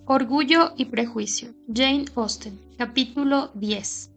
Orgullo y prejuicio. Jane Austen. Capítulo 10.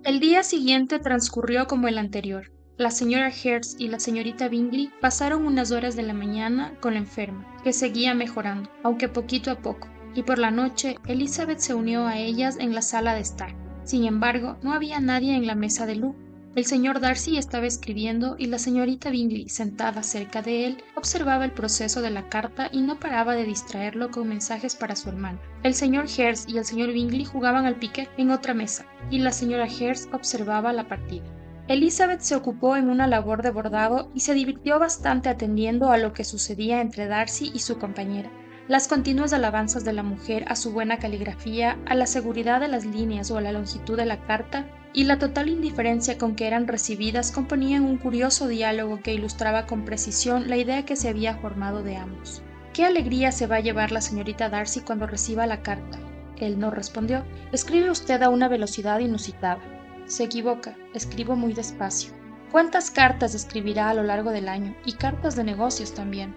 El día siguiente transcurrió como el anterior. La señora Hurst y la señorita Bingley pasaron unas horas de la mañana con la enferma, que seguía mejorando, aunque poquito a poco, y por la noche Elizabeth se unió a ellas en la sala de estar. Sin embargo, no había nadie en la mesa de luz. El señor Darcy estaba escribiendo y la señorita Bingley, sentada cerca de él, observaba el proceso de la carta y no paraba de distraerlo con mensajes para su hermana. El señor Hurst y el señor Bingley jugaban al piquet en otra mesa, y la señora Hurst observaba la partida. Elizabeth se ocupó en una labor de bordado y se divirtió bastante atendiendo a lo que sucedía entre Darcy y su compañera. Las continuas alabanzas de la mujer a su buena caligrafía, a la seguridad de las líneas o a la longitud de la carta, y la total indiferencia con que eran recibidas componían un curioso diálogo que ilustraba con precisión la idea que se había formado de ambos. ¿Qué alegría se va a llevar la señorita Darcy cuando reciba la carta? Él no respondió. Escribe usted a una velocidad inusitada. Se equivoca, escribo muy despacio. ¿Cuántas cartas escribirá a lo largo del año? Y cartas de negocios también.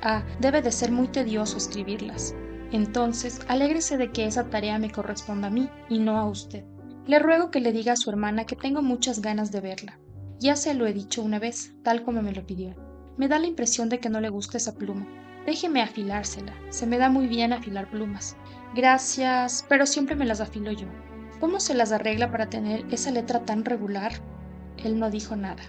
Ah, debe de ser muy tedioso escribirlas. Entonces, alégrese de que esa tarea me corresponda a mí y no a usted. Le ruego que le diga a su hermana que tengo muchas ganas de verla. Ya se lo he dicho una vez, tal como me lo pidió. Me da la impresión de que no le gusta esa pluma. Déjeme afilársela. Se me da muy bien afilar plumas. Gracias, pero siempre me las afilo yo. ¿Cómo se las arregla para tener esa letra tan regular? Él no dijo nada.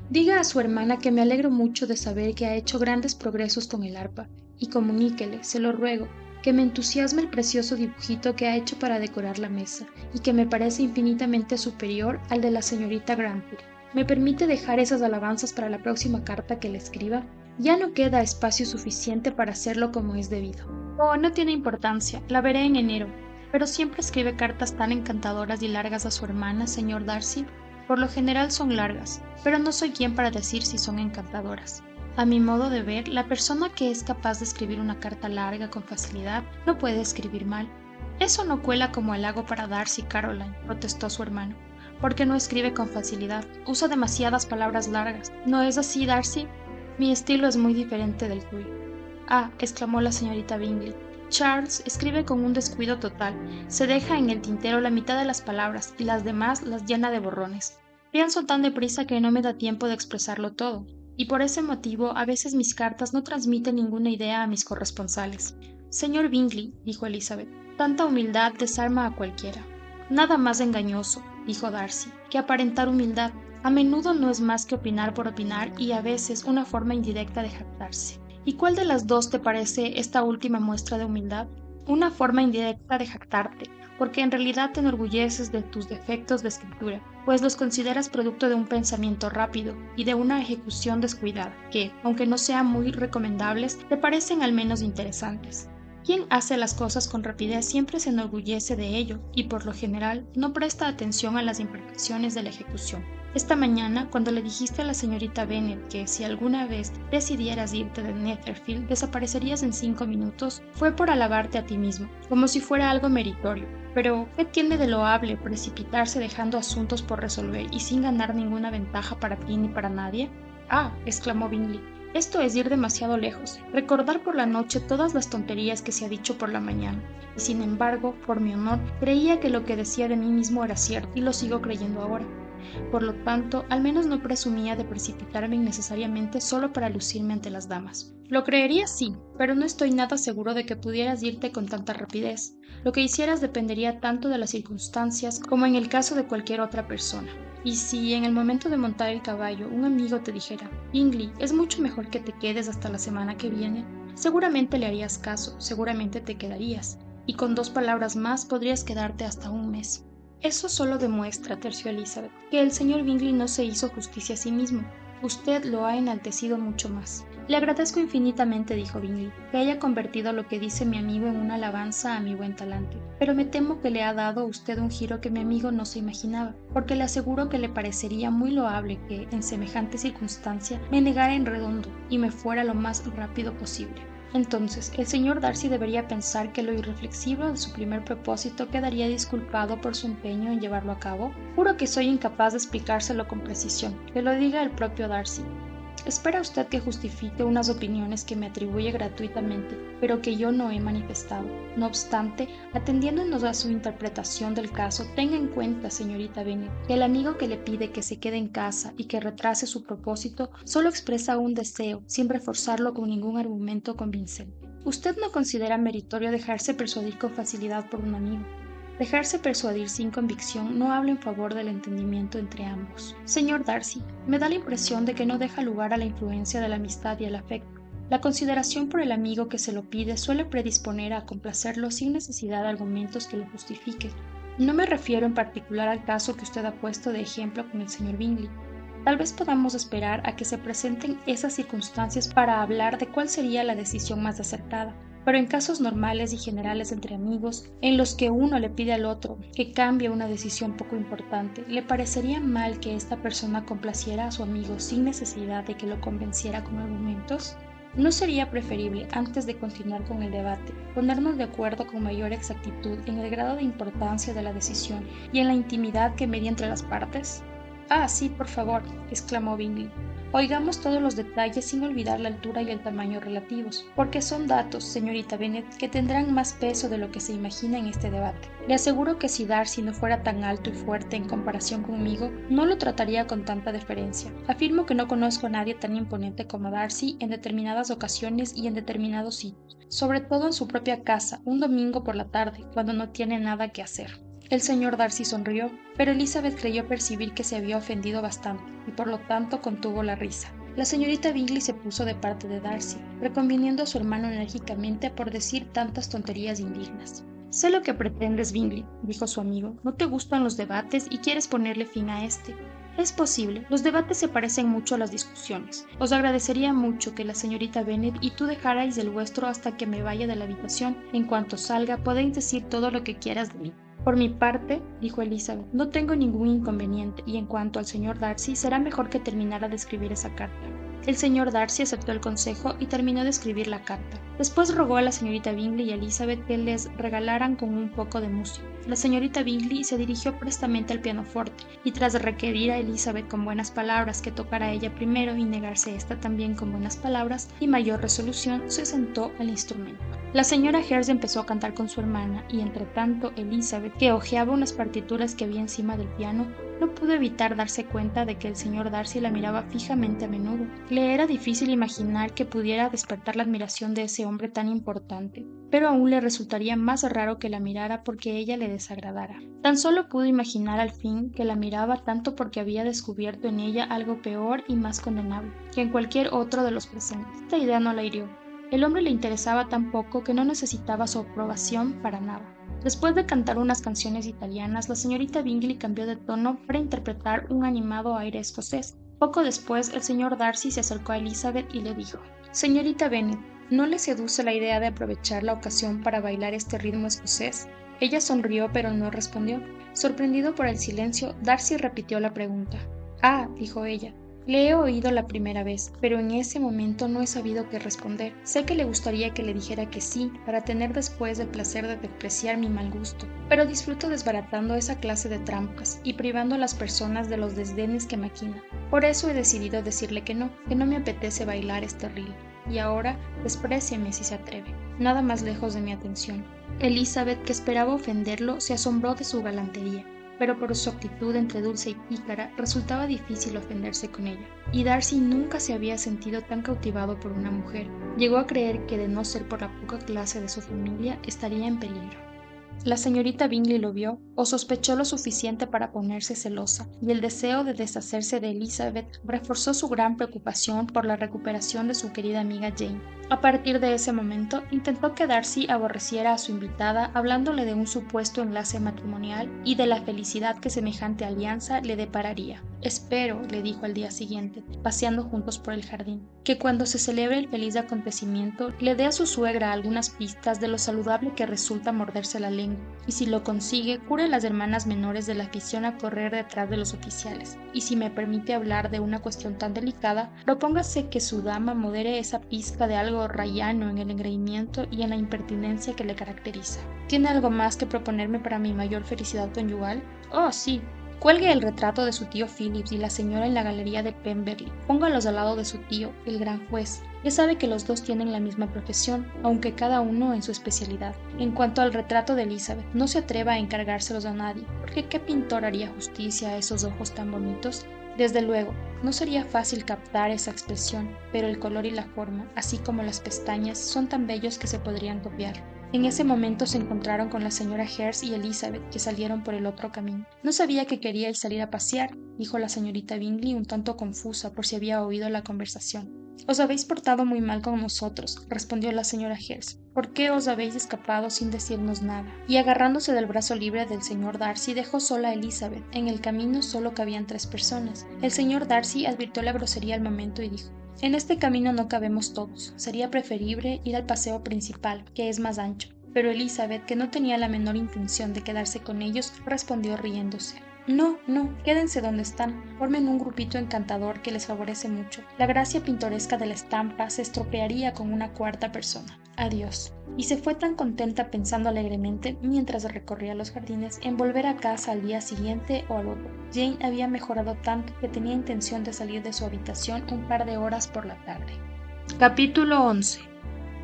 Diga a su hermana que me alegro mucho de saber que ha hecho grandes progresos con el arpa, y comuníquele, se lo ruego, que me entusiasma el precioso dibujito que ha hecho para decorar la mesa, y que me parece infinitamente superior al de la señorita Granbury. ¿Me permite dejar esas alabanzas para la próxima carta que le escriba? Ya no queda espacio suficiente para hacerlo como es debido. Oh, no tiene importancia, la veré en enero. Pero siempre escribe cartas tan encantadoras y largas a su hermana, señor Darcy. Por lo general son largas, pero no soy quien para decir si son encantadoras. A mi modo de ver, la persona que es capaz de escribir una carta larga con facilidad no puede escribir mal. Eso no cuela como halago para Darcy, Caroline, protestó su hermano, porque no escribe con facilidad, usa demasiadas palabras largas. ¿No es así, Darcy? Mi estilo es muy diferente del tuyo. Ah, exclamó la señorita Bingley. Charles escribe con un descuido total. Se deja en el tintero la mitad de las palabras y las demás las llena de borrones. Pienso tan deprisa que no me da tiempo de expresarlo todo, y por ese motivo a veces mis cartas no transmiten ninguna idea a mis corresponsales. Señor Bingley, dijo Elizabeth, tanta humildad desarma a cualquiera. Nada más engañoso, dijo Darcy, que aparentar humildad. A menudo no es más que opinar por opinar y a veces una forma indirecta de jactarse. ¿Y cuál de las dos te parece esta última muestra de humildad? Una forma indirecta de jactarte, porque en realidad te enorgulleces de tus defectos de escritura, pues los consideras producto de un pensamiento rápido y de una ejecución descuidada, que, aunque no sean muy recomendables, te parecen al menos interesantes. Quien hace las cosas con rapidez siempre se enorgullece de ello y por lo general no presta atención a las imperfecciones de la ejecución. Esta mañana, cuando le dijiste a la señorita Bennet que si alguna vez decidieras irte de Netherfield desaparecerías en 5 minutos, fue por alabarte a ti mismo, como si fuera algo meritorio. Pero, ¿qué tiene de loable precipitarse dejando asuntos por resolver y sin ganar ninguna ventaja para ti ni para nadie? Ah, exclamó Bingley. Esto es ir demasiado lejos, recordar por la noche todas las tonterías que se ha dicho por la mañana. Y sin embargo, por mi honor, creía que lo que decía de mí mismo era cierto, y lo sigo creyendo ahora. Por lo tanto, al menos no presumía de precipitarme innecesariamente solo para lucirme ante las damas. Lo creería sí, pero no estoy nada seguro de que pudieras irte con tanta rapidez. Lo que hicieras dependería tanto de las circunstancias como en el caso de cualquier otra persona. Y si en el momento de montar el caballo un amigo te dijera, Bingley, es mucho mejor que te quedes hasta la semana que viene, seguramente le harías caso, seguramente te quedarías, y con 2 palabras más podrías quedarte hasta un mes. Eso solo demuestra, terció Elizabeth, que el señor Bingley no se hizo justicia a sí mismo. Usted lo ha enaltecido mucho más. Le agradezco infinitamente, dijo Bingley, que haya convertido lo que dice mi amigo en una alabanza a mi buen talante, pero me temo que le ha dado a usted un giro que mi amigo no se imaginaba, porque le aseguro que le parecería muy loable que, en semejante circunstancia, me negara en redondo y me fuera lo más rápido posible. Entonces, el señor Darcy debería pensar que lo irreflexivo de su primer propósito quedaría disculpado por su empeño en llevarlo a cabo. Juro que soy incapaz de explicárselo con precisión, que lo diga el propio Darcy. Espera usted que justifique unas opiniones que me atribuye gratuitamente, pero que yo no he manifestado. No obstante, atendiéndonos a su interpretación del caso, tenga en cuenta, señorita Bennet, que el amigo que le pide que se quede en casa y que retrase su propósito solo expresa un deseo, sin reforzarlo con ningún argumento convincente. Usted no considera meritorio dejarse persuadir con facilidad por un amigo. Dejarse persuadir sin convicción no habla en favor del entendimiento entre ambos. Señor Darcy, me da la impresión de que no deja lugar a la influencia de la amistad y el afecto. La consideración por el amigo que se lo pide suele predisponer a complacerlo sin necesidad de argumentos que lo justifiquen. No me refiero en particular al caso que usted ha puesto de ejemplo con el señor Bingley. Tal vez podamos esperar a que se presenten esas circunstancias para hablar de cuál sería la decisión más acertada. Pero en casos normales y generales entre amigos, en los que uno le pide al otro que cambie una decisión poco importante, ¿le parecería mal que esta persona complaciera a su amigo sin necesidad de que lo convenciera con argumentos? ¿No sería preferible, antes de continuar con el debate, ponernos de acuerdo con mayor exactitud en el grado de importancia de la decisión y en la intimidad que media entre las partes? Ah, sí, por favor, exclamó Bingley. Oigamos todos los detalles sin olvidar la altura y el tamaño relativos, porque son datos, señorita Bennet, que tendrán más peso de lo que se imagina en este debate. Le aseguro que si Darcy no fuera tan alto y fuerte en comparación conmigo, no lo trataría con tanta deferencia. Afirmo que no conozco a nadie tan imponente como Darcy en determinadas ocasiones y en determinados sitios, sobre todo en su propia casa, un domingo por la tarde, cuando no tiene nada que hacer. El señor Darcy sonrió, pero Elizabeth creyó percibir que se había ofendido bastante, y por lo tanto contuvo la risa. La señorita Bingley se puso de parte de Darcy, reconviniendo a su hermano enérgicamente por decir tantas tonterías indignas. Sé lo que pretendes, Bingley, dijo su amigo. No te gustan los debates y quieres ponerle fin a este. Es posible, los debates se parecen mucho a las discusiones. Os agradecería mucho que la señorita Bennet y tú dejarais el vuestro hasta que me vaya de la habitación. En cuanto salga, podéis decir todo lo que quieras de mí. Por mi parte, dijo Elizabeth, no tengo ningún inconveniente, y en cuanto al señor Darcy, será mejor que terminara de escribir esa carta. El señor Darcy aceptó el consejo y terminó de escribir la carta. Después rogó a la señorita Bingley y a Elizabeth que les regalaran con un poco de música. La señorita Bingley se dirigió prestamente al pianoforte, y tras requerir a Elizabeth con buenas palabras que tocara ella primero y negarse ésta también con buenas palabras y mayor resolución, se sentó al instrumento. La señora Hurst empezó a cantar con su hermana, y entre tanto Elizabeth, que hojeaba unas partituras que había encima del piano, no pudo evitar darse cuenta de que el señor Darcy la miraba fijamente a menudo. Le era difícil imaginar que pudiera despertar la admiración de ese hombre tan importante, pero aún le resultaría más raro que la mirara porque ella le desagradara. Tan solo pudo imaginar al fin que la miraba tanto porque había descubierto en ella algo peor y más condenable que en cualquier otro de los presentes. Esta idea no la hirió. El hombre le interesaba tan poco que no necesitaba su aprobación para nada. Después de cantar unas canciones italianas, la señorita Bingley cambió de tono para interpretar un animado aire escocés. Poco después, el señor Darcy se acercó a Elizabeth y le dijo: «Señorita Bennet, ¿no le seduce la idea de aprovechar la ocasión para bailar este ritmo escocés?» Ella sonrió, pero no respondió. Sorprendido por el silencio, Darcy repitió la pregunta. «Ah», dijo ella. «Le he oído la primera vez, pero en ese momento no he sabido qué responder. Sé que le gustaría que le dijera que sí, para tener después el placer de despreciar mi mal gusto, pero disfruto desbaratando esa clase de trampas y privando a las personas de los desdenes que maquina. Por eso he decidido decirle que no me apetece bailar este reel. Y ahora, desprécieme si se atreve». Nada más lejos de mi atención. Elizabeth, que esperaba ofenderlo, se asombró de su galantería, pero por su actitud entre dulce y pícara resultaba difícil ofenderse con ella, y Darcy nunca se había sentido tan cautivado por una mujer. Llegó a creer que, de no ser por la poca clase de su familia, estaría en peligro. La señorita Bingley lo vio, o sospechó lo suficiente para ponerse celosa, y el deseo de deshacerse de Elizabeth reforzó su gran preocupación por la recuperación de su querida amiga Jane. A partir de ese momento, intentó que Darcy aborreciera a su invitada, hablándole de un supuesto enlace matrimonial y de la felicidad que semejante alianza le depararía. «Espero», le dijo al día siguiente, paseando juntos por el jardín, «que cuando se celebre el feliz acontecimiento le dé a su suegra algunas pistas de lo saludable que resulta morderse la lengua, y si lo consigue, cure a las hermanas menores de la afición a correr detrás de los oficiales, y si me permite hablar de una cuestión tan delicada, propóngase que su dama modere esa pizca de algo rayano en el engreimiento y en la impertinencia que le caracteriza. ¿Tiene algo más que proponerme para mi mayor felicidad conyugal?» «Oh, sí», Cuelgue el retrato de su tío Phillips y la señora en la galería de Pemberley. Póngalos al lado de su tío, el gran juez. Ya sabe que los dos tienen la misma profesión, aunque cada uno en su especialidad. En cuanto al retrato de Elizabeth, no se atreva a encargárselos a nadie, porque ¿qué pintor haría justicia a esos ojos tan bonitos? Desde luego, no sería fácil captar esa expresión, pero el color y la forma, así como las pestañas, son tan bellos que se podrían copiar. En ese momento se encontraron con la señora Hurst y Elizabeth, que salieron por el otro camino. No sabía que queríais salir a pasear, dijo la señorita Bingley un tanto confusa por si había oído la conversación. Os habéis portado muy mal con nosotros, respondió la señora Hurst. ¿Por qué os habéis escapado sin decirnos nada? Y agarrándose del brazo libre del señor Darcy, dejó sola a Elizabeth. En el camino solo cabían 3 personas. El señor Darcy advirtió la grosería al momento y dijo: en este camino no cabemos todos. Sería preferible ir al paseo principal, que es más ancho. Pero Elizabeth, que no tenía la menor intención de quedarse con ellos, respondió riéndose: no, no, quédense donde están. Formen un grupito encantador que les favorece mucho. La gracia pintoresca de la estampa se estropearía con una cuarta persona. Adiós. Y se fue tan contenta pensando alegremente, mientras recorría los jardines, en volver a casa al día siguiente o al otro. Jane había mejorado tanto que tenía intención de salir de su habitación un par de horas por la tarde. Capítulo 11.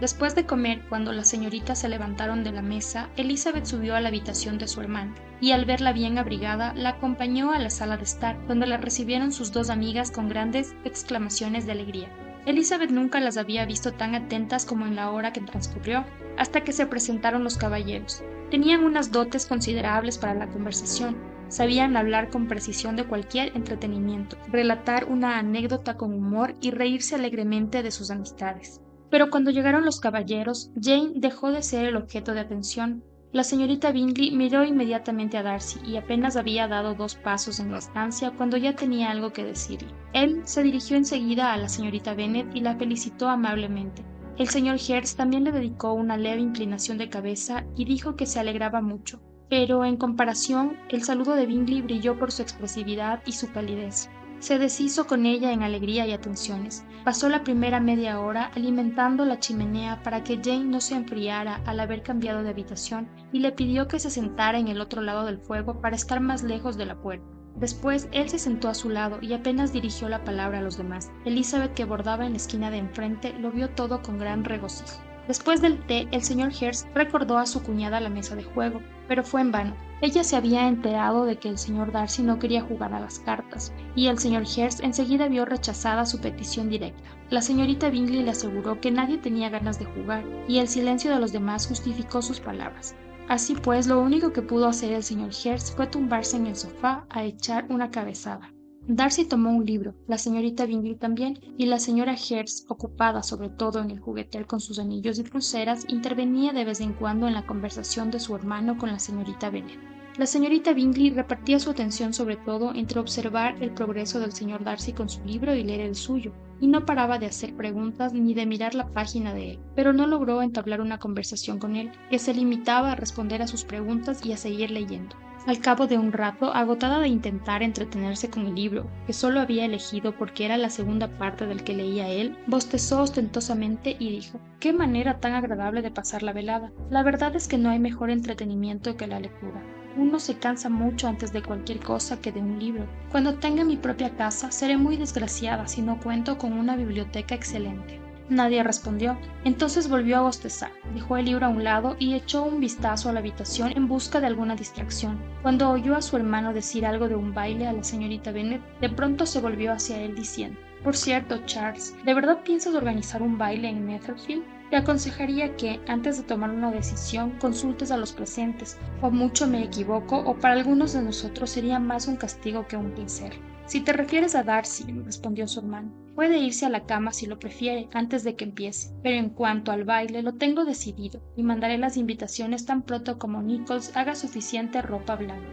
Después de comer, cuando las señoritas se levantaron de la mesa, Elizabeth subió a la habitación de su hermana, y al verla bien abrigada, la acompañó a la sala de estar, donde la recibieron sus 2 amigas con grandes exclamaciones de alegría. Elizabeth nunca las había visto tan atentas como en la hora que transcurrió, hasta que se presentaron los caballeros. Tenían unas dotes considerables para la conversación. Sabían hablar con precisión de cualquier entretenimiento, relatar una anécdota con humor y reírse alegremente de sus amistades. Pero cuando llegaron los caballeros, Jane dejó de ser el objeto de atención. La señorita Bingley miró inmediatamente a Darcy y apenas había dado 2 pasos en la estancia cuando ya tenía algo que decirle. Él se dirigió enseguida a la señorita Bennet y la felicitó amablemente. El señor Hurst también le dedicó una leve inclinación de cabeza y dijo que se alegraba mucho, pero en comparación, el saludo de Bingley brilló por su expresividad y su calidez. Se deshizo con ella en alegría y atenciones. Pasó la primera media hora alimentando la chimenea para que Jane no se enfriara al haber cambiado de habitación, y le pidió que se sentara en el otro lado del fuego para estar más lejos de la puerta. Después él se sentó a su lado y apenas dirigió la palabra a los demás. Elizabeth, que bordaba en la esquina de enfrente, lo vio todo con gran regocijo. Después del té, el señor Hurst recordó a su cuñada la mesa de juego, pero fue en vano. Ella se había enterado de que el señor Darcy no quería jugar a las cartas, y el señor Hurst enseguida vio rechazada su petición directa. La señorita Bingley le aseguró que nadie tenía ganas de jugar, y el silencio de los demás justificó sus palabras. Así pues, lo único que pudo hacer el señor Hurst fue tumbarse en el sofá a echar una cabezada. Darcy tomó un libro, la señorita Bingley también, y la señora Hurst, ocupada sobre todo en el juguetear con sus anillos y pulseras, intervenía de vez en cuando en la conversación de su hermano con la señorita Bennet. La señorita Bingley repartía su atención sobre todo entre observar el progreso del señor Darcy con su libro y leer el suyo, y no paraba de hacer preguntas ni de mirar la página de él, pero no logró entablar una conversación con él, que se limitaba a responder a sus preguntas y a seguir leyendo. Al cabo de un rato, agotada de intentar entretenerse con el libro, que solo había elegido porque era la segunda parte del que leía él, bostezó ostentosamente y dijo: «¡Qué manera tan agradable de pasar la velada! La verdad es que no hay mejor entretenimiento que la lectura. Uno se cansa mucho antes de cualquier cosa que de un libro. Cuando tenga mi propia casa, seré muy desgraciada si no cuento con una biblioteca excelente». Nadie respondió. Entonces volvió a bostezar, dejó el libro a un lado y echó un vistazo a la habitación en busca de alguna distracción. Cuando oyó a su hermano decir algo de un baile a la señorita Bennet, de pronto se volvió hacia él diciendo: «Por cierto, Charles, ¿de verdad piensas organizar un baile en Netherfield? Te aconsejaría que, antes de tomar una decisión, consultes a los presentes. O mucho me equivoco, o para algunos de nosotros sería más un castigo que un placer». «Si te refieres a Darcy», respondió su hermano, «puede irse a la cama si lo prefiere, antes de que empiece. Pero en cuanto al baile, lo tengo decidido, y mandaré las invitaciones tan pronto como Nichols haga suficiente ropa blanca».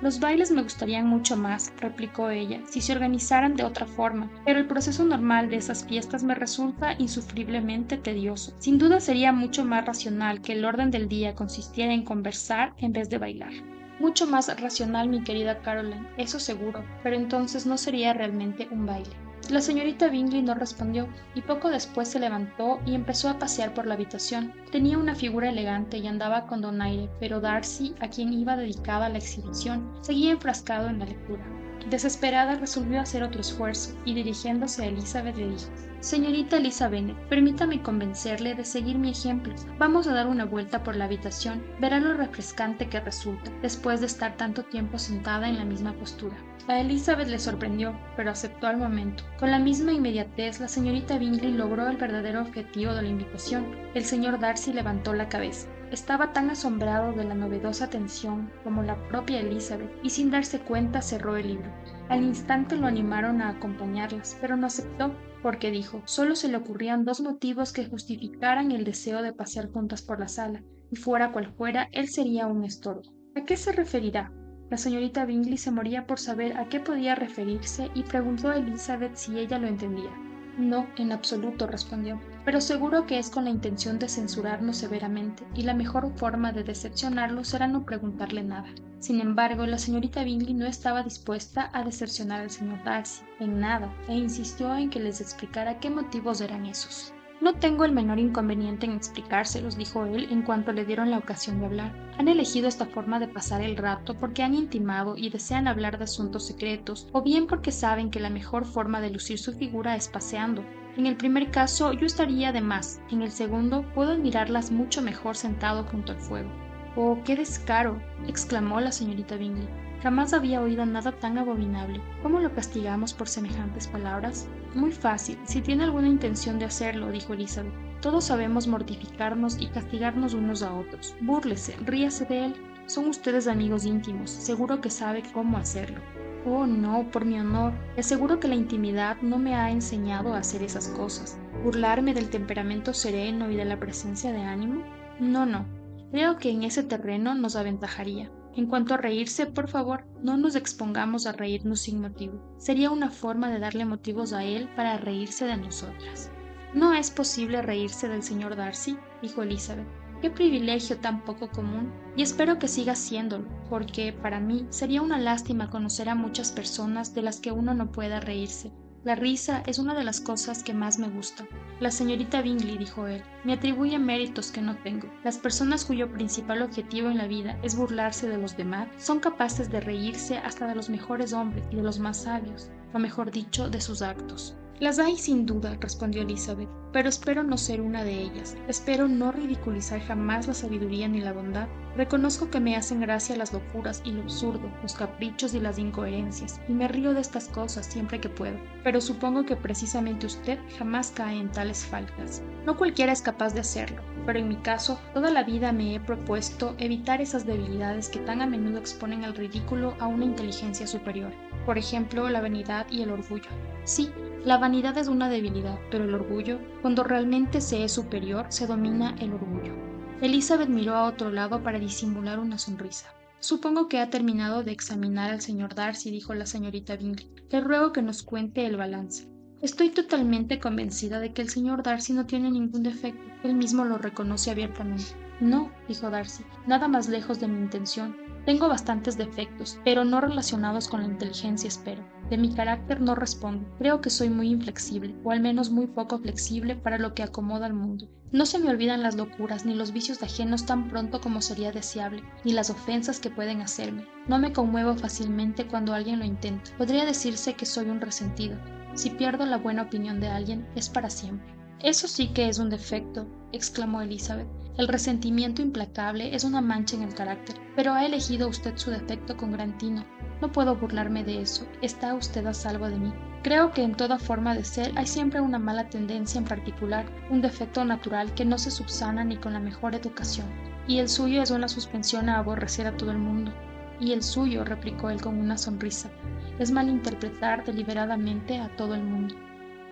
«Los bailes me gustarían mucho más», replicó ella, «si se organizaran de otra forma, pero el proceso normal de esas fiestas me resulta insufriblemente tedioso. Sin duda sería mucho más racional que el orden del día consistiera en conversar en vez de bailar». «Mucho más racional, mi querida Caroline, eso seguro, pero entonces no sería realmente un baile». La señorita Bingley no respondió, y poco después se levantó y empezó a pasear por la habitación. Tenía una figura elegante y andaba con donaire, pero Darcy, a quien iba dedicada la exhibición, seguía enfrascado en la lectura. Desesperada, resolvió hacer otro esfuerzo, y dirigiéndose a Elizabeth le dijo: «Señorita Eliza Bennet, permítame convencerle de seguir mi ejemplo. Vamos a dar una vuelta por la habitación. Verá lo refrescante que resulta, después de estar tanto tiempo sentada en la misma postura». A Elizabeth le sorprendió, pero aceptó al momento. Con la misma inmediatez, la señorita Bingley logró el verdadero objetivo de la invitación. El señor Darcy levantó la cabeza. Estaba tan asombrado de la novedosa atención como la propia Elizabeth, y sin darse cuenta cerró el libro. Al instante lo animaron a acompañarlas, pero no aceptó, porque dijo, solo se le ocurrían dos motivos que justificaran el deseo de pasear juntas por la sala, y fuera cual fuera, él sería un estorbo. ¿A qué se referirá? La señorita Bingley se moría por saber a qué podía referirse y preguntó a Elizabeth si ella lo entendía. No, en absoluto, respondió, pero seguro que es con la intención de censurarnos severamente, y la mejor forma de decepcionarlo será no preguntarle nada. Sin embargo, la señorita Bingley no estaba dispuesta a decepcionar al señor Darcy, en nada, e insistió en que les explicara qué motivos eran esos. No tengo el menor inconveniente en explicárselos, dijo él en cuanto le dieron la ocasión de hablar. Han elegido esta forma de pasar el rato porque han intimado y desean hablar de asuntos secretos, o bien porque saben que la mejor forma de lucir su figura es paseando. En el primer caso yo estaría de más, en el segundo puedo admirarlas mucho mejor sentado junto al fuego. «Oh, qué descaro», exclamó la señorita Bingley. Jamás había oído nada tan abominable. ¿Cómo lo castigamos por semejantes palabras? Muy fácil, si tiene alguna intención de hacerlo, dijo Elizabeth. Todos sabemos mortificarnos y castigarnos unos a otros. Búrlese, ríase de él. Son ustedes amigos íntimos, seguro que sabe cómo hacerlo. Oh, no, por mi honor, le aseguro que la intimidad no me ha enseñado a hacer esas cosas. ¿Burlarme del temperamento sereno y de la presencia de ánimo? No, no. Creo que en ese terreno nos aventajaría. En cuanto a reírse, por favor, no nos expongamos a reírnos sin motivo. Sería una forma de darle motivos a él para reírse de nosotras. «No es posible reírse del señor Darcy», dijo Elizabeth. «Qué privilegio tan poco común, y espero que siga siéndolo, porque, para mí, sería una lástima conocer a muchas personas de las que uno no pueda reírse. La risa es una de las cosas que más me gusta». «La señorita Bingley», dijo él, «me atribuye méritos que no tengo. Las personas cuyo principal objetivo en la vida es burlarse de los demás son capaces de reírse hasta de los mejores hombres y de los más sabios, o mejor dicho, de sus actos». «Las hay sin duda», respondió Elizabeth, «pero espero no ser una de ellas. Espero no ridiculizar jamás la sabiduría ni la bondad. Reconozco que me hacen gracia las locuras y lo absurdo, los caprichos y las incoherencias, y me río de estas cosas siempre que puedo. Pero supongo que precisamente usted jamás cae en tales faltas. No cualquiera es capaz de hacerlo, pero en mi caso, toda la vida me he propuesto evitar esas debilidades que tan a menudo exponen al ridículo a una inteligencia superior. Por ejemplo, la vanidad y el orgullo. Sí, la vanidad es una debilidad, pero el orgullo, cuando realmente se es superior, se domina el orgullo». Elizabeth miró a otro lado para disimular una sonrisa. «Supongo que ha terminado de examinar al señor Darcy», dijo la señorita Bingley. «Le ruego que nos cuente el balance». «Estoy totalmente convencida de que el señor Darcy no tiene ningún defecto. Él mismo lo reconoce abiertamente». «No», dijo Darcy, «nada más lejos de mi intención. Tengo bastantes defectos, pero no relacionados con la inteligencia, espero. De mi carácter no respondo. Creo que soy muy inflexible, o al menos muy poco flexible para lo que acomoda al mundo. No se me olvidan las locuras ni los vicios ajenos tan pronto como sería deseable, ni las ofensas que pueden hacerme. No me conmuevo fácilmente cuando alguien lo intenta. Podría decirse que soy un resentido. Si pierdo la buena opinión de alguien, es para siempre». «Eso sí que es un defecto», exclamó Elizabeth. «El resentimiento implacable es una mancha en el carácter, pero ha elegido usted su defecto con gran tino. No puedo burlarme de eso. Está usted a salvo de mí. Creo que en toda forma de ser hay siempre una mala tendencia en particular, un defecto natural que no se subsana ni con la mejor educación. Y el suyo es una suspensión a aborrecer a todo el mundo». «Y el suyo», replicó él con una sonrisa, «es malinterpretar deliberadamente a todo el mundo».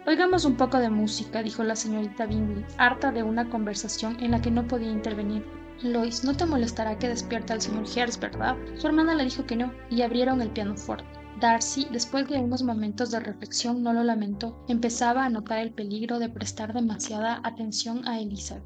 «Oigamos un poco de música», dijo la señorita Bingley, harta de una conversación en la que no podía intervenir. «Lois, no te molestará que despierte al señor Hers, ¿verdad? Su hermana le dijo que no», y abrieron el pianoforte. Darcy, después de unos momentos de reflexión, no lo lamentó. Empezaba a notar el peligro de prestar demasiada atención a Elizabeth.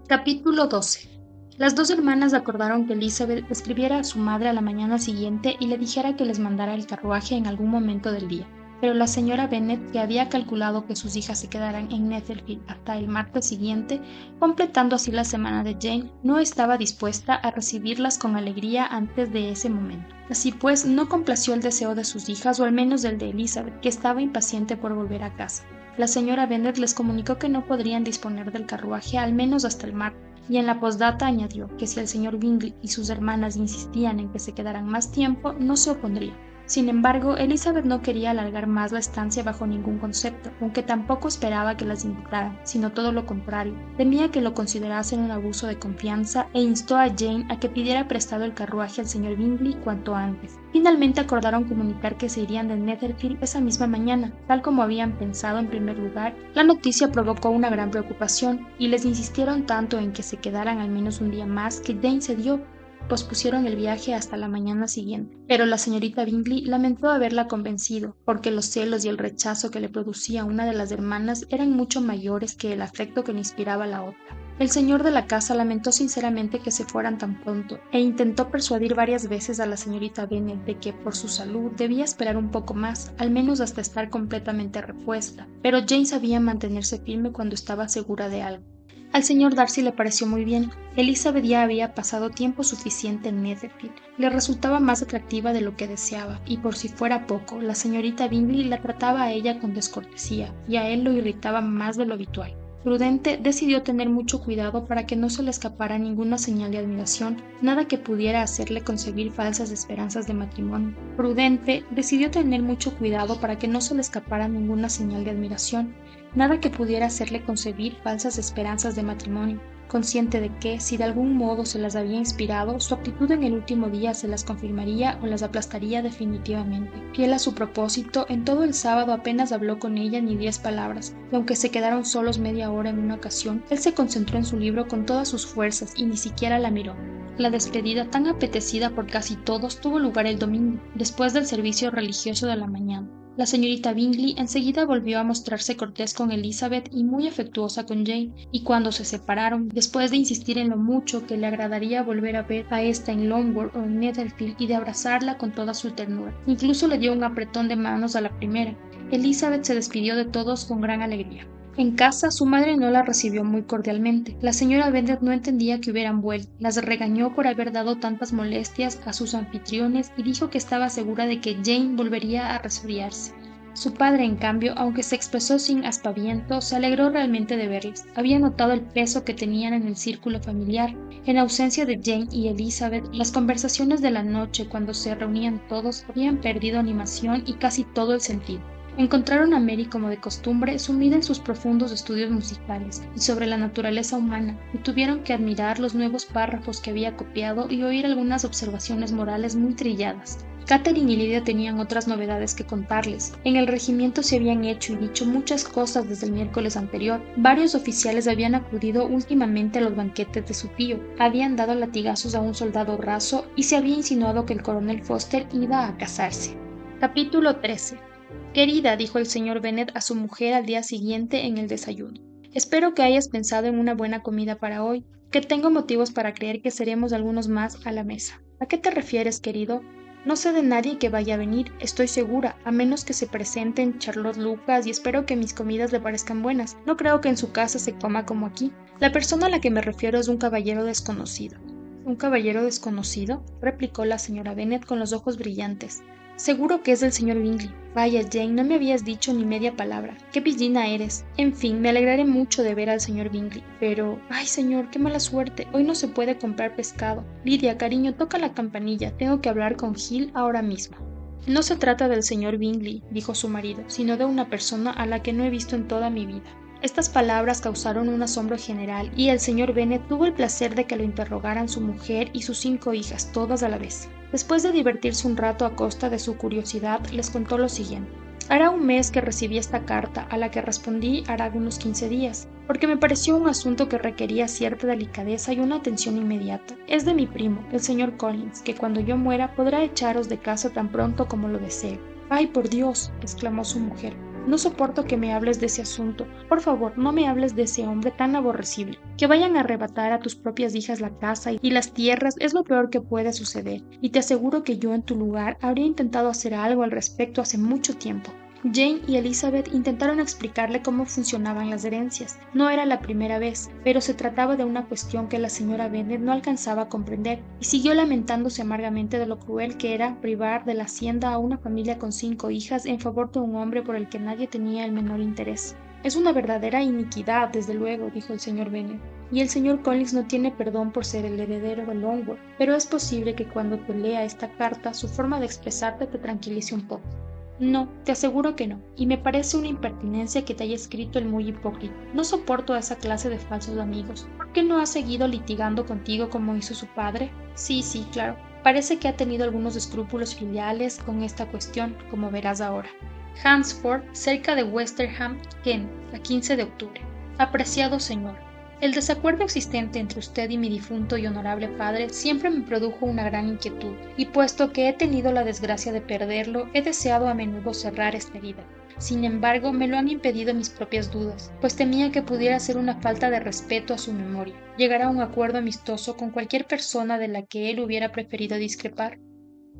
Capítulo 12. Las dos hermanas acordaron que Elizabeth escribiera a su madre a la mañana siguiente y le dijera que les mandara el carruaje en algún momento del día. pero la señora Bennet, que había calculado que sus hijas se quedaran en Netherfield hasta el martes siguiente, completando así la semana de Jane, no estaba dispuesta a recibirlas con alegría antes de ese momento. Así pues, no complació el deseo de sus hijas, o al menos el de Elizabeth, que estaba impaciente por volver a casa. La señora Bennet les comunicó que no podrían disponer del carruaje al menos hasta el martes, y en la postdata añadió que si el señor Bingley y sus hermanas insistían en que se quedaran más tiempo, no se opondría. Sin embargo, Elizabeth no quería alargar más la estancia bajo ningún concepto, aunque tampoco esperaba que las invitaran, sino todo lo contrario. Temía que lo considerasen un abuso de confianza e instó a Jane a que pidiera prestado el carruaje al señor Bingley cuanto antes. Finalmente acordaron comunicar que se irían de Netherfield esa misma mañana, tal como habían pensado en primer lugar. La noticia provocó una gran preocupación, y les insistieron tanto en que se quedaran al menos un día más que Jane cedió. Pospusieron el viaje hasta la mañana siguiente, pero la señorita Bingley lamentó haberla convencido, porque los celos y el rechazo que le producía una de las hermanas eran mucho mayores que el afecto que le inspiraba la otra. El señor de la casa lamentó sinceramente que se fueran tan pronto, e intentó persuadir varias veces a la señorita Bennet de que por su salud debía esperar un poco más, al menos hasta estar completamente repuesta, pero Jane sabía mantenerse firme cuando estaba segura de algo. Al señor Darcy le pareció muy bien. Elizabeth ya había pasado tiempo suficiente en Netherfield. Le resultaba más atractiva de lo que deseaba, y por si fuera poco, la señorita Bingley la trataba a ella con descortesía, y a él lo irritaba más de lo habitual. Prudente decidió tener mucho cuidado para que no se le escapara ninguna señal de admiración, nada que pudiera hacerle concebir falsas esperanzas de matrimonio. Prudente decidió tener mucho cuidado para que no se le escapara ninguna señal de admiración, nada que pudiera hacerle concebir falsas esperanzas de matrimonio, consciente de que, si de algún modo se las había inspirado, su actitud en el último día se las confirmaría o las aplastaría definitivamente. Fiel a su propósito, en todo el sábado apenas habló con ella ni 10 palabras, y aunque se quedaron solos media hora en una ocasión, él se concentró en su libro con todas sus fuerzas y ni siquiera la miró. La despedida, tan apetecida por casi todos, tuvo lugar el domingo, después del servicio religioso de la mañana. La señorita Bingley enseguida volvió a mostrarse cortés con Elizabeth y muy afectuosa con Jane, y cuando se separaron, después de insistir en lo mucho que le agradaría volver a ver a esta en Longbourn o en Netherfield y de abrazarla con toda su ternura, incluso le dio un apretón de manos a la primera, Elizabeth se despidió de todos con gran alegría. En casa, su madre no la recibió muy cordialmente. La señora Bennet no entendía que hubieran vuelto, las regañó por haber dado tantas molestias a sus anfitriones y dijo que estaba segura de que Jane volvería a resfriarse. Su padre, en cambio, aunque se expresó sin aspaviento, se alegró realmente de verles. Había notado el peso que tenían en el círculo familiar. En ausencia de Jane y Elizabeth, las conversaciones de la noche, cuando se reunían todos, habían perdido animación y casi todo el sentido. Encontraron a Mary como de costumbre sumida en sus profundos estudios musicales y sobre la naturaleza humana, y tuvieron que admirar los nuevos párrafos que había copiado y oír algunas observaciones morales muy trilladas. Catherine y Lydia tenían otras novedades que contarles. En el regimiento se habían hecho y dicho muchas cosas desde el miércoles anterior. Varios oficiales habían acudido últimamente a los banquetes de su tío, habían dado latigazos a un soldado raso y se había insinuado que el coronel Foster iba a casarse. Capítulo 13. Querida, dijo el señor Bennet a su mujer al día siguiente en el desayuno, espero que hayas pensado en una buena comida para hoy, que tengo motivos para creer que seremos algunos más a la mesa. ¿A qué te refieres, querido? No sé de nadie que vaya a venir, estoy segura, a menos que se presenten Charlotte Lucas, y espero que mis comidas le parezcan buenas. No creo que en su casa se coma como aquí. La persona a la que me refiero es un caballero desconocido. ¿Un caballero desconocido?, replicó la señora Bennet con los ojos brillantes. Seguro que es el señor Bingley. Vaya, Jane, no me habías dicho ni media palabra. ¡Qué pillina eres! En fin, me alegraré mucho de ver al señor Bingley. Pero, ¡ay, señor, qué mala suerte! Hoy no se puede comprar pescado. Lidia, cariño, toca la campanilla. Tengo que hablar con Hill ahora mismo. No se trata del señor Bingley, dijo su marido, sino de una persona a la que no he visto en toda mi vida. Estas palabras causaron un asombro general, y el señor Bennet tuvo el placer de que lo interrogaran su mujer y sus 5 hijas, todas a la vez. Después de divertirse un rato a costa de su curiosidad, les contó lo siguiente. Hará un mes que recibí esta carta, a la que respondí hará unos 15 días, porque me pareció un asunto que requería cierta delicadeza y una atención inmediata. Es de mi primo, el señor Collins, que cuando yo muera podrá echaros de casa tan pronto como lo desee. ¡Ay, por Dios!, exclamó su mujer. No soporto que me hables de ese asunto. Por favor, no me hables de ese hombre tan aborrecible. Que vayan a arrebatar a tus propias hijas la casa y las tierras es lo peor que puede suceder, y te aseguro que yo en tu lugar habría intentado hacer algo al respecto hace mucho tiempo. Jane y Elizabeth intentaron explicarle cómo funcionaban las herencias. No era la primera vez, pero se trataba de una cuestión que la señora Bennet no alcanzaba a comprender, y siguió lamentándose amargamente de lo cruel que era privar de la hacienda a una familia con 5 hijas en favor de un hombre por el que nadie tenía el menor interés. Es una verdadera iniquidad, desde luego, dijo el señor Bennet, y el señor Collins no tiene perdón por ser el heredero de Longbourn, pero es posible que cuando te lea esta carta su forma de expresarte te tranquilice un poco. No, te aseguro que no, y me parece una impertinencia que te haya escrito el muy hipócrita. No soporto a esa clase de falsos amigos. ¿Por qué no ha seguido litigando contigo como hizo su padre? Sí, claro. Parece que ha tenido algunos escrúpulos filiales con esta cuestión, como verás ahora. Hansford, cerca de Westerham, Kent, a 15 de octubre. Apreciado señor, el desacuerdo existente entre usted y mi difunto y honorable padre siempre me produjo una gran inquietud, y puesto que he tenido la desgracia de perderlo, he deseado a menudo cerrar esta herida. Sin embargo, me lo han impedido mis propias dudas, pues temía que pudiera ser una falta de respeto a su memoria, llegar a un acuerdo amistoso con cualquier persona de la que él hubiera preferido discrepar.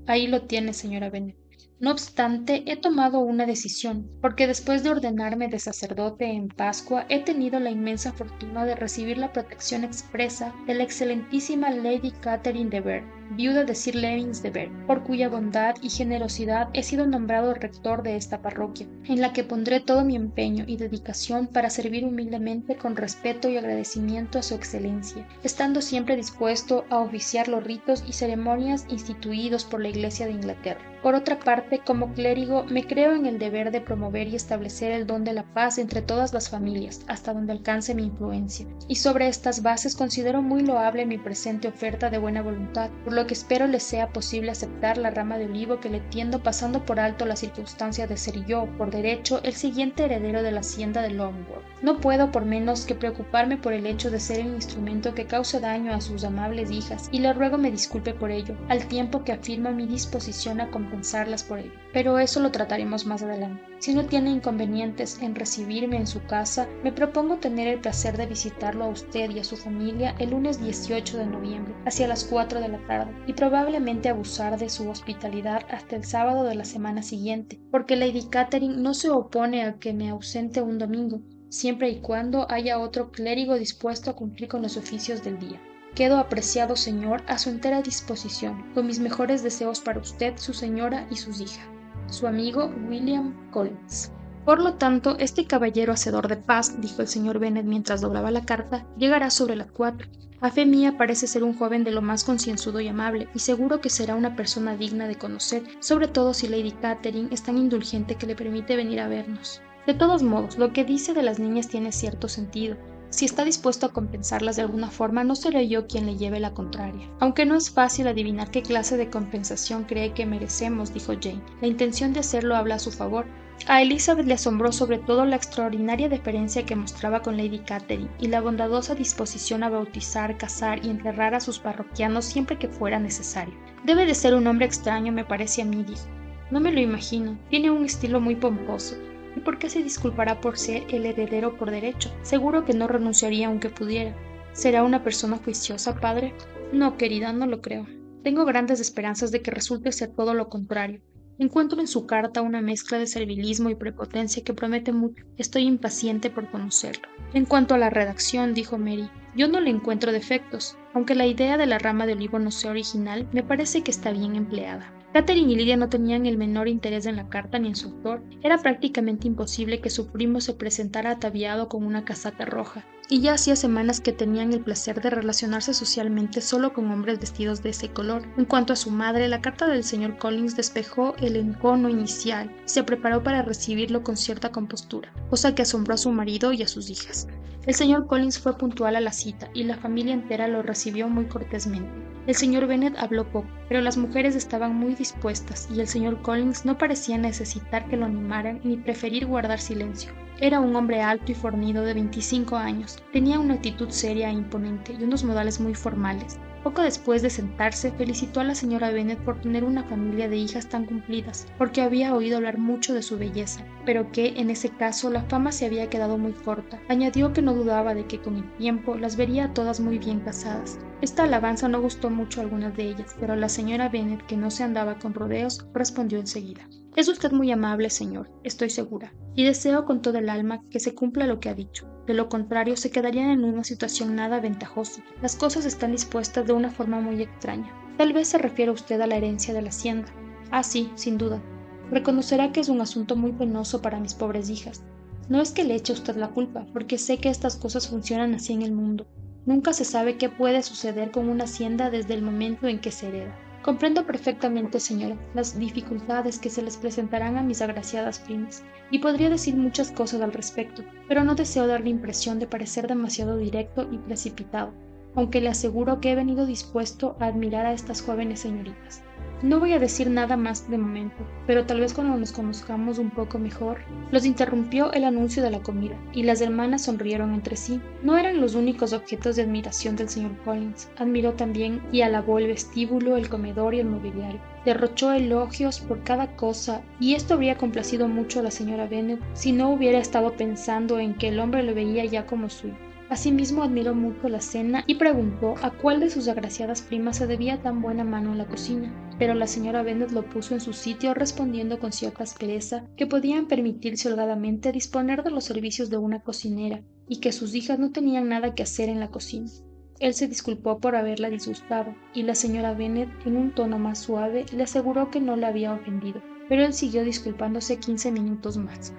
Ahí lo tiene, señora Bennet. No obstante, he tomado una decisión, porque después de ordenarme de sacerdote en Pascua, he tenido la inmensa fortuna de recibir la protección expresa de la excelentísima Lady Catherine de Bourgh, viuda de Sir Lewis de Bourgh, por cuya bondad y generosidad he sido nombrado rector de esta parroquia, en la que pondré todo mi empeño y dedicación para servir humildemente con respeto y agradecimiento a su excelencia, estando siempre dispuesto a oficiar los ritos y ceremonias instituidos por la Iglesia de Inglaterra. Por otra parte, como clérigo, me creo en el deber de promover y establecer el don de la paz entre todas las familias, hasta donde alcance mi influencia, y sobre estas bases considero muy loable mi presente oferta de buena voluntad, por lo que espero les sea posible aceptar la rama de olivo que le tiendo, pasando por alto la circunstancia de ser yo, por derecho, el siguiente heredero de la hacienda de Longbourn. No puedo por menos que preocuparme por el hecho de ser el instrumento que cause daño a sus amables hijas, y le ruego me disculpe por ello, al tiempo que afirma mi disposición a compensarlas por ello. Pero eso lo trataremos más adelante. Si no tiene inconvenientes en recibirme en su casa, me propongo tener el placer de visitarlo a usted y a su familia el lunes 18 de noviembre, hacia las 4 de la tarde, y probablemente abusar de su hospitalidad hasta el sábado de la semana siguiente, porque Lady Catherine no se opone a que me ausente un domingo, siempre y cuando haya otro clérigo dispuesto a cumplir con los oficios del día. Quedo, apreciado señor, a su entera disposición, con mis mejores deseos para usted, su señora y sus hijas. Su amigo William Collins. Por lo tanto, este caballero hacedor de paz, dijo el señor Bennet mientras doblaba la carta, llegará sobre las 4. A fe mía parece ser un joven de lo más concienzudo y amable, y seguro que será una persona digna de conocer, sobre todo si Lady Catherine es tan indulgente que le permite venir a vernos. De todos modos, lo que dice de las niñas tiene cierto sentido. Si está dispuesto a compensarlas de alguna forma, no seré yo quien le lleve la contraria. Aunque no es fácil adivinar qué clase de compensación cree que merecemos, dijo Jane. La intención de hacerlo habla a su favor. A Elizabeth le asombró sobre todo la extraordinaria deferencia que mostraba con Lady Catherine y la bondadosa disposición a bautizar, casar y enterrar a sus parroquianos siempre que fuera necesario. Debe de ser un hombre extraño, me parece a mí, dijo. No me lo imagino. Tiene un estilo muy pomposo. ¿Y por qué se disculpará por ser el heredero por derecho? Seguro que no renunciaría aunque pudiera. ¿Será una persona juiciosa, padre? No, querida, no lo creo. Tengo grandes esperanzas de que resulte ser todo lo contrario. Encuentro en su carta una mezcla de servilismo y prepotencia que promete mucho. Estoy impaciente por conocerlo. En cuanto a la redacción, dijo Mary, yo no le encuentro defectos. Aunque la idea de la rama de olivo no sea original, me parece que está bien empleada. Catherine y Lidia no tenían el menor interés en la carta ni en su autor. Era prácticamente imposible que su primo se presentara ataviado con una casaca roja, y ya hacía semanas que tenían el placer de relacionarse socialmente solo con hombres vestidos de ese color. En cuanto a su madre, la carta del señor Collins despejó el encono inicial y se preparó para recibirlo con cierta compostura, cosa que asombró a su marido y a sus hijas. El señor Collins fue puntual a la cita y la familia entera lo recibió muy cortésmente. El señor Bennet habló poco, pero las mujeres estaban muy dispuestas y el señor Collins no parecía necesitar que lo animaran ni preferir guardar silencio. Era un hombre alto y fornido de 25 años, tenía una actitud seria e imponente y unos modales muy formales. Poco después de sentarse, felicitó a la señora Bennet por tener una familia de hijas tan cumplidas, porque había oído hablar mucho de su belleza, pero que, en ese caso, la fama se había quedado muy corta. Añadió que no dudaba de que con el tiempo las vería a todas muy bien casadas. Esta alabanza no gustó mucho a algunas de ellas, pero la señora Bennet, que no se andaba con rodeos, respondió enseguida. Es usted muy amable, señor, estoy segura, y deseo con todo el alma que se cumpla lo que ha dicho. De lo contrario, se quedarían en una situación nada ventajosa. Las cosas están dispuestas de una forma muy extraña. Tal vez se refiere usted a la herencia de la hacienda. Ah, sí, sin duda. Reconocerá que es un asunto muy penoso para mis pobres hijas. No es que le eche a usted la culpa, porque sé que estas cosas funcionan así en el mundo. Nunca se sabe qué puede suceder con una hacienda desde el momento en que se hereda. Comprendo perfectamente, señora, las dificultades que se les presentarán a mis agraciadas primas, y podría decir muchas cosas al respecto, pero no deseo dar la impresión de parecer demasiado directo y precipitado, aunque le aseguro que he venido dispuesto a admirar a estas jóvenes señoritas. No voy a decir nada más de momento, pero tal vez cuando nos conozcamos un poco mejor. Los interrumpió el anuncio de la comida, y las hermanas sonrieron entre sí. No eran los únicos objetos de admiración del señor Collins. Admiró también y alabó el vestíbulo, el comedor y el mobiliario. Derrochó elogios por cada cosa, y esto habría complacido mucho a la señora Bennet si no hubiera estado pensando en que el hombre lo veía ya como suyo. Asimismo admiró mucho la cena y preguntó a cuál de sus agraciadas primas se debía tan buena mano en la cocina, pero la señora Bennet lo puso en su sitio respondiendo con cierta aspereza que podían permitirse holgadamente disponer de los servicios de una cocinera y que sus hijas no tenían nada que hacer en la cocina. Él se disculpó por haberla disgustado, y la señora Bennet, en un tono más suave, le aseguró que no la había ofendido, pero él siguió disculpándose 15 minutos más.